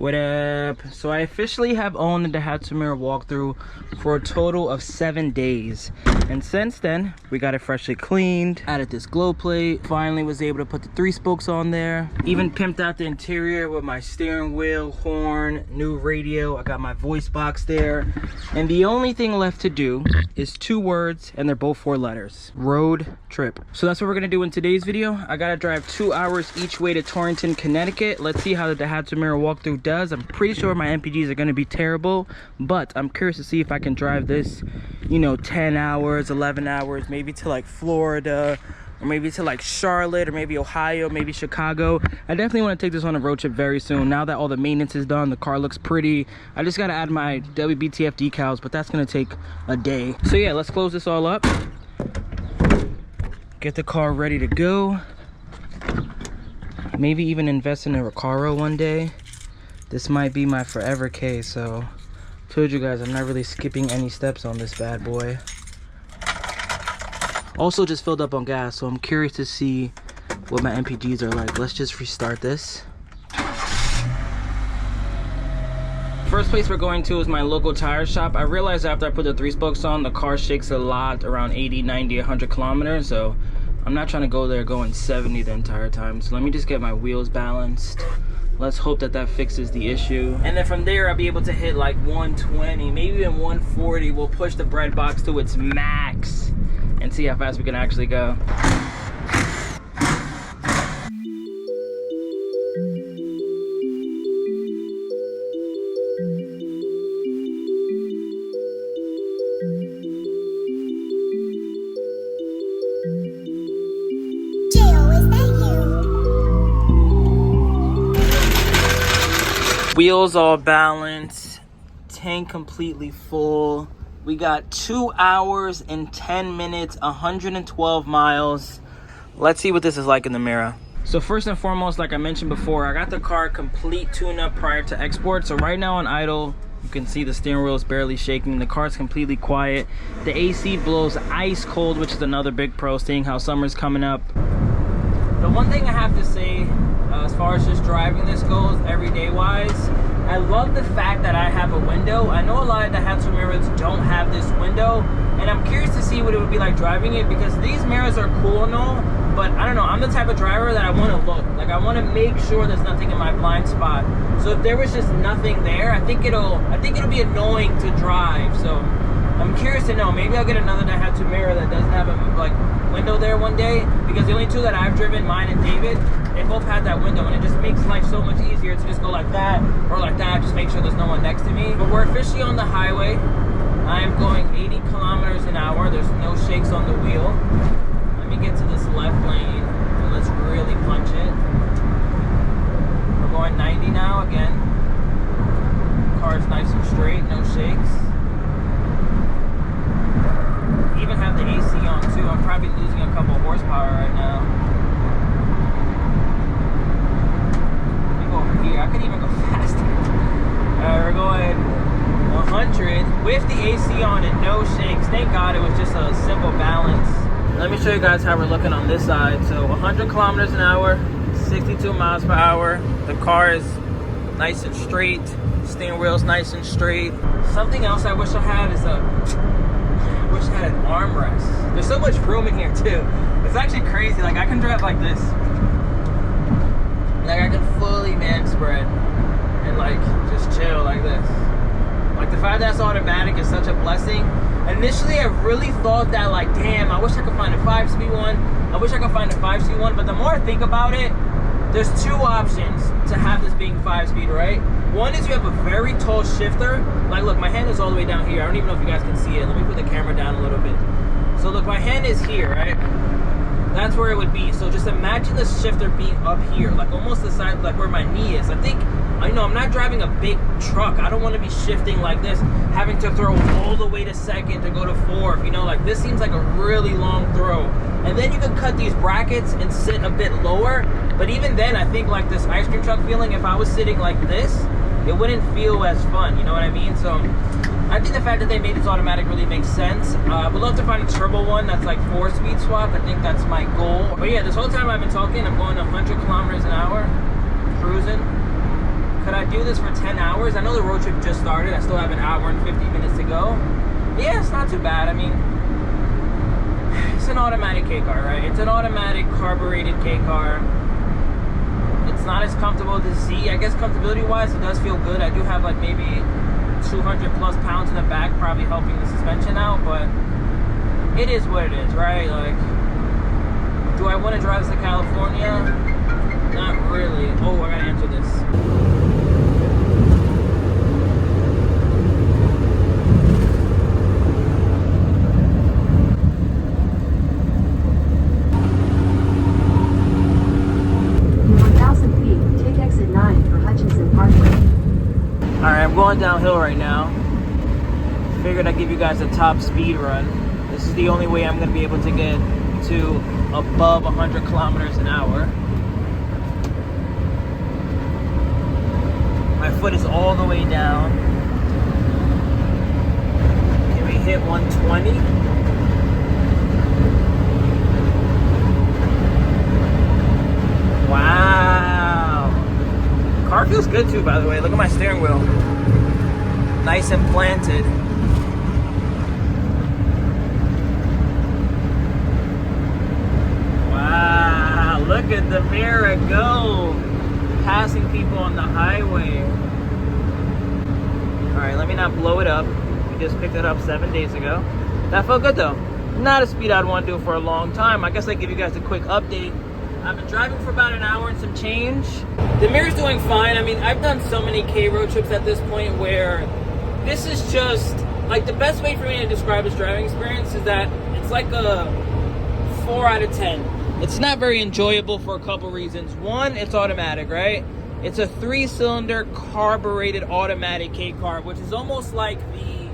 What up? So I officially have owned the Daihatsu Mira walkthrough for a total of 7 days, and since then we got it freshly cleaned, added this glow plate, finally was able to put the 3 spokes on there, even pimped out the interior with my steering wheel, horn, new radio. I got my voice box there, and the only thing left to do is 2 words, and they're both 4 letters: road trip. So that's what we're gonna do in today's video. I gotta drive 2 hours each way to Torrington, Connecticut. Let's see how the Daihatsu Mira walkthrough does. I'm pretty sure my MPGs are going to be terrible, but I'm curious to see if I can drive this, you know, 10 hours, 11 hours, maybe to like Florida, or maybe to like Charlotte, or maybe Ohio, maybe Chicago. I definitely want to take this on a road trip very soon. Now that all the maintenance is done, the car looks pretty. I just got to add my WBTF decals, but that's going to take a day. So yeah, let's close this all up, get the car ready to go, maybe even invest in a Recaro one day. This might be my forever case, so told you guys I'm not really skipping any steps on this bad boy. Also just filled up on gas, so I'm curious to see what my MPGs are like. Let's just restart this. First place we're going to is my local tire shop. I realized after I put the 3 spokes on, the car shakes a lot, around 80, 90, 100 kilometers, so I'm not trying to go there going 70 the entire time. So let me just get my wheels balanced. Let's hope that that fixes the issue. And then from there, I'll be able to hit like 120, maybe even 140. We'll push the bread box to its max and see how fast we can actually go. Wheels all balanced, tank completely full. We got 2 hours and 10 minutes, 112 miles. Let's see what this is like in the Mira. So first and foremost, like I mentioned before, I got the car complete tune-up prior to export. So right now on idle, you can see the steering wheel is barely shaking. The car's completely quiet. The AC blows ice cold, which is another big pro, seeing how summer's coming up. The one thing I have to say, as far as just driving this goes, everyday wise, I love the fact that I have a window. I know a lot of the Daihatsu Miras don't have this window, and I'm curious to see what it would be like driving it, because these Miras are cool and all, but I don't know, I'm the type of driver that I want to look. Like, I want to make sure there's nothing in my blind spot. So if there was just nothing there, I think it'll be annoying to drive. So I'm curious to know, maybe I'll get another Daihatsu Mira that doesn't have a like window there one day, because the only 2 that I've driven, mine and David, they both had that window, and it just makes life so much easier to just go like that or like that, just make sure there's no one next to me. But we're officially on the highway. I am going 80 kilometers an hour. There's no shakes on the wheel. Let me get to this left lane and let's really punch it. We're going 90 now again. Car's nice and straight, no shakes. Even have the AC on too. I'm probably losing a couple horsepower right now. Let me go over here. I could even go faster. Alright, we're going 100 with the AC on and no shakes. Thank God it was just a simple balance. Let me show you guys how we're looking on this side. So 100 kilometers an hour, 62 miles per hour. The car is nice and straight. Steering wheel's nice and straight. Something else I wish I had is I wish I had an armrest. There's so much room in here too. It's actually crazy. Like, I can drive like this. Like, I can fully man spread and like just chill like this. Like, the fact that it's automatic is such a blessing. Initially, I really thought that, like, damn, I wish I could find a 5-speed one. I wish I could find a 5-speed one. But the more I think about it, there's 2 options to have this being 5-speed, right? One is you have a very tall shifter. Like, look, my hand is all the way down here. I don't even know if you guys can see it. Let me put the camera down a little bit. So look, my hand is here, right? That's where it would be. So just imagine the shifter being up here, like almost the side, like where my knee is. I think, I know I'm not driving a big truck. I don't want to be shifting like this, having to throw all the way to second to go to fourth. You know, like, this seems like a really long throw. And then you can cut these brackets and sit a bit lower. But even then, I think like this ice cream truck feeling, if I was sitting like this, it wouldn't feel as fun. You know what I mean? So I think the fact that they made this automatic really makes sense. Would love to find a turbo one that's like 4-speed swap. I think that's my goal. But yeah, this whole time I've been talking, I'm going 100 kilometers an hour, cruising. could I do this for 10 hours? I know the road trip just started. I still have an hour and 50 minutes to go. Yeah, it's not too bad. I mean, it's an automatic K car, right? It's an automatic carbureted K car. It's not as comfortable to see. I guess comfortability wise, it does feel good. I do have like maybe 200 plus pounds in the back, probably helping the suspension out, but it is what it is, right? Like, do I want to drive this to California? Not really. Oh, I gotta answer this. Alright, I'm going downhill right now. Figured I'd give you guys a top speed run. This is the only way I'm going to be able to get to above 100 kilometers an hour. My foot is all the way down. Can we hit 120? Wow. Car feels good too, by the way. Look at my steering wheel. Nice and planted. Wow, look at the Mira go. Passing people on the highway. Alright, let me not blow it up. We just picked it up 7 days ago. That felt good though. Not a speed I'd want to do for a long time. I guess I give you guys a quick update. I've been driving for about an hour and some change. The Mira's doing fine. I mean, I've done so many K road trips at this point where this is just, like, the best way for me to describe this driving experience is that it's like a 4 out of 10. It's not very enjoyable for a couple reasons. One, it's automatic, right? It's a 3-cylinder carbureted automatic K car, which is almost like the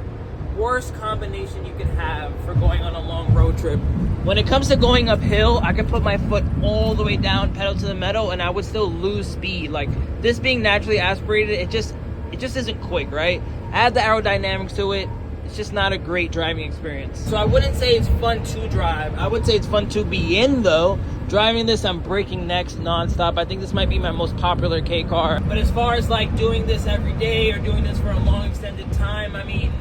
worst combination you can have for going on a long road trip. When it comes to going uphill, I can put my foot all the way down, pedal to the metal, and I would still lose speed. Like, this being naturally aspirated, it just isn't quick, right? Add the aerodynamics to it, it's just not a great driving experience. So I wouldn't say it's fun to drive. I would say it's fun to be in, though. Driving this, I'm breaking necks nonstop. I think this might be my most popular K car. But as far as like doing this every day or doing this for a long extended time, I mean,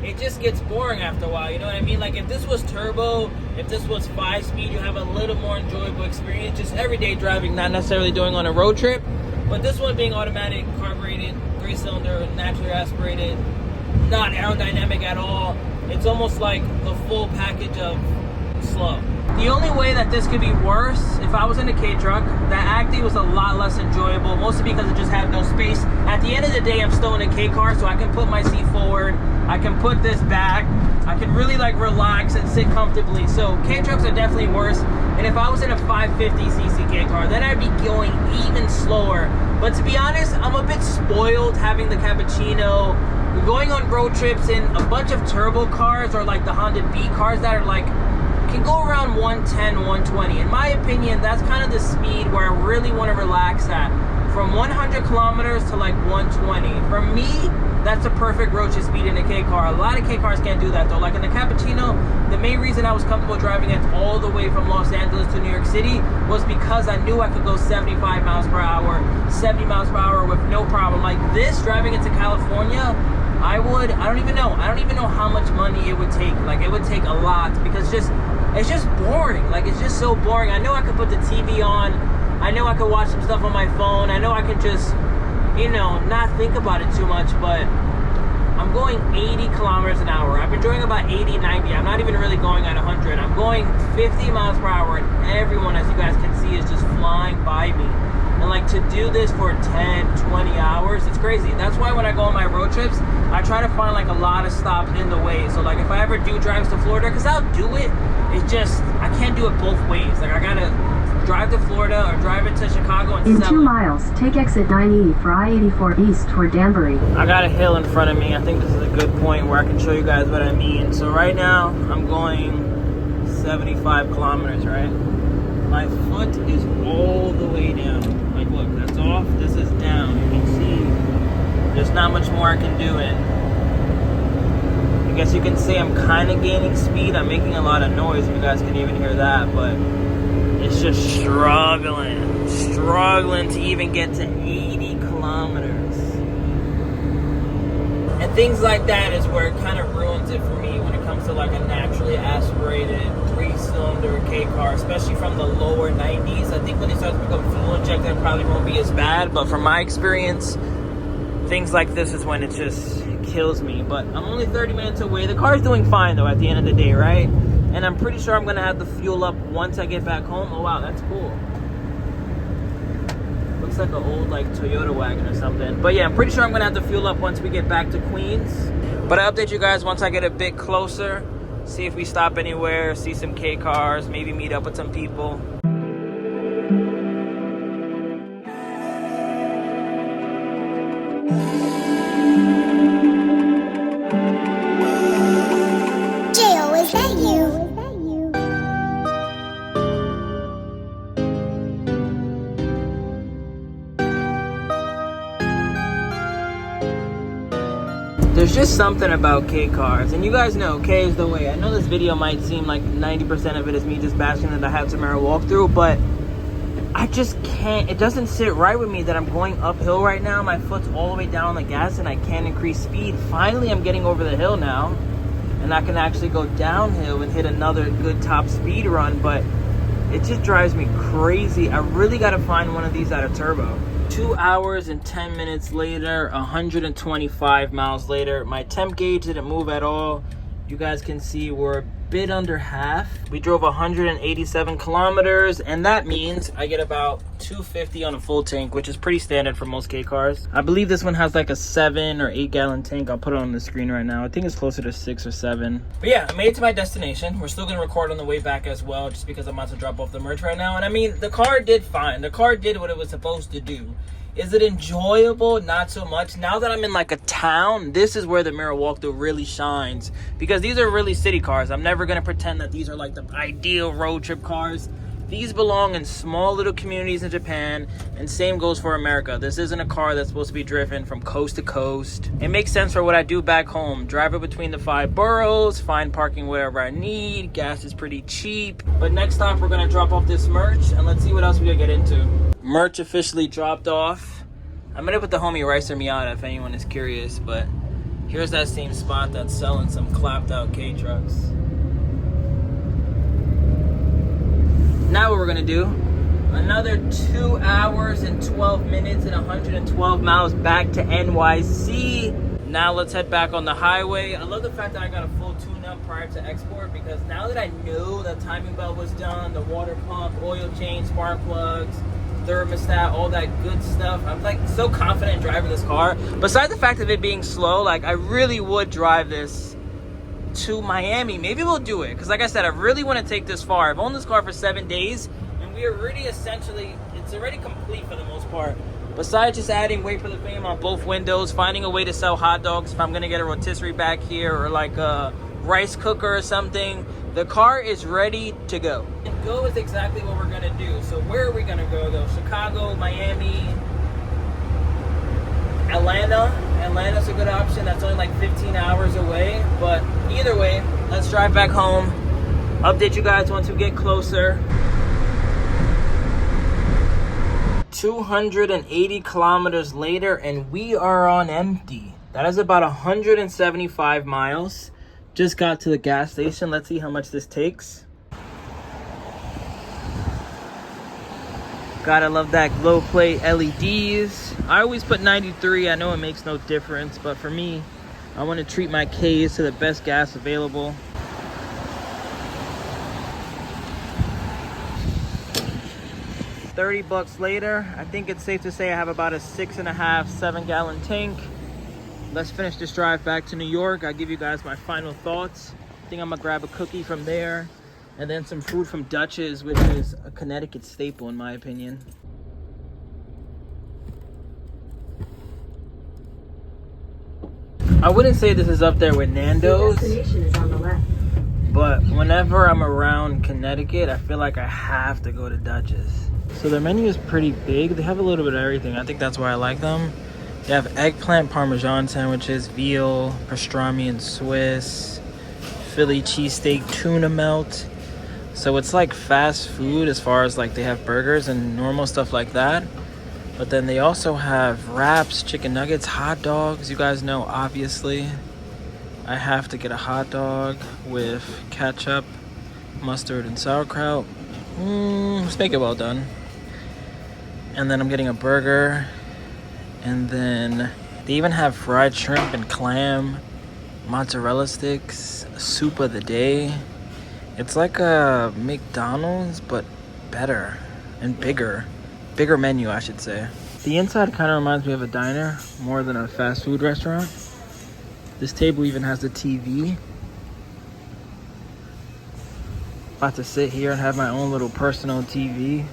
it just gets boring after a while, you know what I mean? Like, if this was turbo, if this was 5-speed, you have a little more enjoyable experience, just everyday driving, not necessarily doing on a road trip. But this one being automatic, carbureted, 3-cylinder, naturally aspirated, not aerodynamic at all, it's almost like the full package of slow. The only way that this could be worse, if I was in a K truck, the Acti was a lot less enjoyable, mostly because it just had no space. At the end of the day, I'm still in a K car, so I can put my seat forward, I can put this back, I can really like relax and sit comfortably. So K trucks are definitely worse. And if I was in a 550cc K car, then I'd be going even slower. But to be honest, I'm a bit spoiled having the cappuccino. We're going on road trips in a bunch of turbo cars or like the Honda B cars that are like, can go around 110, 120. In my opinion, that's kind of the speed where I really want to relax at. From 100 kilometers to like 120. For me, that's a perfect road trip speed in a K car. A lot of K cars can't do that though. Like in the Cappuccino, the main reason I was comfortable driving it all the way from Los Angeles to New York City was because I knew I could go 75 miles per hour, 70 miles per hour with no problem. Like this, driving into California, I don't even know how much money it would take. Like it would take a lot because it's just boring. Like it's just so boring. I know I could put the TV on. I know I could watch some stuff on my phone. I know I can just, you know, not think about it too much, but I'm going 80 kilometers an hour. I've been doing about 80, 90. I'm not even really going at 100. I'm going 50 miles per hour, and everyone, as you guys can see, is just flying by me. And like to do this for 10, 20 hours, it's crazy. That's why when I go on my road trips, I try to find like a lot of stops in the way. So like if I ever do drives to Florida, because I'll do it, it's just, I can't do it both ways. Like I gotta drive to Florida or drive it to Chicago and in 2 miles, take exit 9E for I-84 east toward Danbury. I got a hill in front of me. I think this is a good point where I can show you guys what I mean. So right now, I'm going 75 kilometers, right? My foot is all the way down. Like look, that's off, this is down. You can see there's not much more I can do in. I guess you can say I'm kind of gaining speed. I'm making a lot of noise, if you guys can even hear that, but it's just struggling to even get to 80 kilometers kilometers. And things like that is where it kind of ruins it for me when it comes to like a naturally aspirated 3-cylinder K car, especially from the lower 90s. I think when it starts to become fuel injected, it probably won't be as bad. But from my experience, things like this is when it just kills me. But I'm only 30 minutes away. The car's doing fine though at the end of the day, right? And I'm pretty sure I'm gonna have the fuel up once I get back home. Oh wow, that's cool. Looks like an old like Toyota wagon or something. But yeah, I'm pretty sure I'm gonna have to fuel up once we get back to Queens. But I'll update you guys once I get a bit closer. See if we stop anywhere, see some K cars, maybe meet up with some people. Jill, is that you? There's just something about K cars, and you guys know K is the way. I know this video might seem like 90% of it is me just bashing the Daihatsu Mira walkthrough, but I just can't, it doesn't sit right with me that I'm going uphill right now. My foot's all the way down on the gas and I can't increase speed. Finally, I'm getting over the hill now, and I can actually go downhill and hit another good top speed run, but it just drives me crazy. I really got to find one of these that are turbo. 2 hours and 10 minutes later, 125 miles later, my temp gauge didn't move at all. You guys can see we're a bit under half. We drove 187 kilometers, and that means I get about 250 on a full tank, which is pretty standard for most K cars. I believe this one has like a 7 or 8 gallon tank. I'll put it on the screen right now. I think it's closer to 6 or 7. But yeah, I made it to my destination. We're still gonna record on the way back as well, just because I'm about to drop off the merch right now. And I mean, the car did fine. The car did what it was supposed to do. Is it enjoyable? Not so much. Now that I'm in like a town, this is where the Mira walkthrough really shines, because these are really city cars. I'm never gonna pretend that these are like the ideal road trip cars. These belong in small little communities in Japan, and same goes for America. This isn't a car that's supposed to be driven from coast to coast. It makes sense for what I do back home. Drive it between the 5 boroughs, find parking wherever I need. Gas is pretty cheap. But next stop, we're gonna drop off this merch, and let's see what else we can get into. Merch officially dropped off. I'm gonna put the homie Ricer Miata if anyone is curious, but here's that same spot that's selling some clapped out K trucks. Now what we're gonna do, another 2 hours and 12 minutes and 112 miles back to NYC. Now let's head back on the highway. I love the fact that I got a full tune-up prior to export, because now that I know the timing belt was done, the water pump, oil change, spark plugs, thermostat, all that good stuff, I'm like so confident driving this car. Besides the fact of it being slow, like I really would drive this to Miami. Maybe we'll do it, because like I said, I really want to take this far. I've owned this car for 7 days, and we are already essentially, it's already complete for the most part. Besides just adding WayBeforeTheFame on both windows, finding a way to sell hot dogs if I'm gonna get a rotisserie back here, or like a rice cooker or something, the car is ready to go. And go is exactly what we're gonna do. So where are we gonna go though? Chicago, Miami, Atlanta. Atlanta's a good option. That's only like 15 hours away. But either way, let's drive back home. Update you guys once we get closer. 280 kilometers later, and we are on empty. That is about 175 miles. Just got to the gas station. Let's see how much this takes. Gotta love that glow plate LEDs. I always put 93. I know it makes no difference, but for me, I want to treat my Ks to the best gas available. $30 later, I think it's safe to say I have about a 6.5, 7 gallon tank. Let's finish this drive back to New York. I'll give you guys my final thoughts. I think I'm gonna grab a cookie from there, and then some food from Duchess, which is a Connecticut staple in my opinion. I wouldn't say this is up there with Nando's, The destination is on the left. but whenever I'm around Connecticut, I feel like I have to go to Duchess. So their menu is pretty big. They have a little bit of everything. I think that's why I like them. They have eggplant parmesan sandwiches, veal, pastrami and Swiss, Philly cheesesteak, tuna melt. So it's like fast food as far as like they have burgers and normal stuff like that. But then they also have wraps, chicken nuggets, hot dogs. You guys know, obviously, I have to get a hot dog with ketchup, mustard, and sauerkraut. Let's make it well done. And then I'm getting a burger. And then they even have fried shrimp and clam, mozzarella sticks, soup of the day. It's like a McDonald's, but better and bigger. Bigger menu, I should say. The inside kind of reminds me of a diner more than a fast food restaurant. This table even has the TV. About to sit here and have my own little personal TV.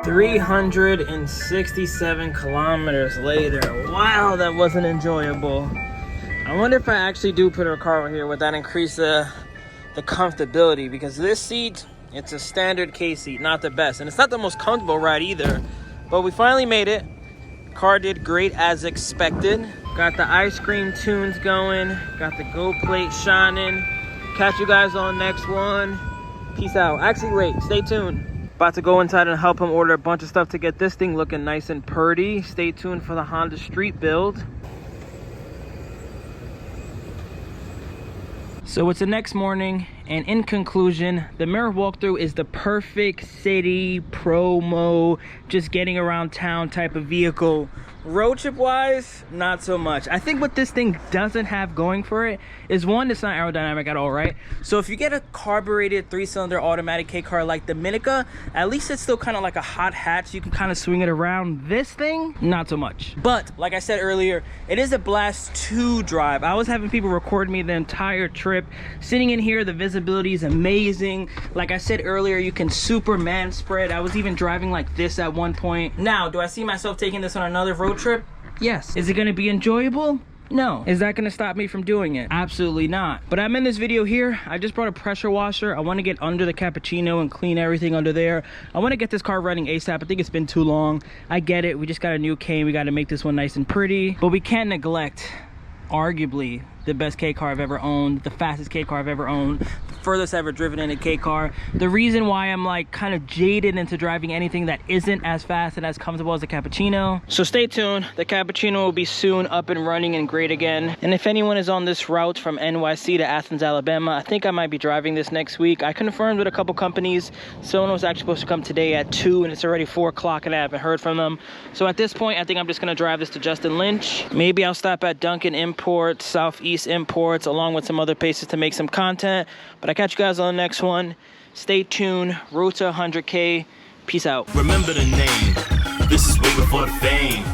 $367 kilometers later. Wow, that wasn't enjoyable. I wonder if I actually do put a car over here, would that increase the comfortability? Because this seat, it's a standard K seat, not the best. And it's not the most comfortable ride either. But we finally made it. Car did great as expected. Got the ice cream tunes going. Got the Go plate shining. Catch you guys on the next one. Peace out. Actually, wait, stay tuned. About to go inside and help him order a bunch of stuff to get this thing looking nice and purty. Stay tuned for the Honda Street build. So it's the next morning, and in conclusion, the Mira walkthrough is the perfect city promo, just getting around town type of vehicle. Road trip wise, not so much. I think what this thing doesn't have going for it is, one, it's not aerodynamic at all, right? So if you get a carbureted 3-cylinder automatic K car like the Minica, at least it's still kind of like a hot hatch. You can kind of swing it around. This thing, not so much. But like I said earlier, it is a blast to drive. I was having people record me the entire trip. Sitting in here, the visibility is amazing. Like I said earlier, you can Superman spread. I was even driving like this at one point. Now, do I see myself taking this on another road trip? Yes. Is it going to be enjoyable? No. Is that going to stop me from doing it? Absolutely not. But I'm in this video here. I just brought a pressure washer. I want to get under the cappuccino and clean everything under there. I want to get this car running ASAP. I think it's been too long. I get it. We just got a new K. We got to make this one nice and pretty. But we can't neglect, arguably, the best K car I've ever owned, the fastest K car I've ever owned, the furthest ever driven in a K car. The reason why I'm like kind of jaded into driving anything that isn't as fast and as comfortable as the Cappuccino. So stay tuned. The Cappuccino will be soon up and running and great again. And if anyone is on this route from NYC to Athens, Alabama, I think I might be driving this next week. I confirmed with a couple companies. Someone was actually supposed to come today at 2 and it's already 4 o'clock and I haven't heard from them. So at this point, I think I'm just gonna drive this to Justin Lynch. Maybe I'll stop at Duncan Imports, Southeast Imports, along with some other places to make some content. But I catch you guys on the next one. Stay tuned. Road to 100K. Peace out. Remember the name. This is way before the fame.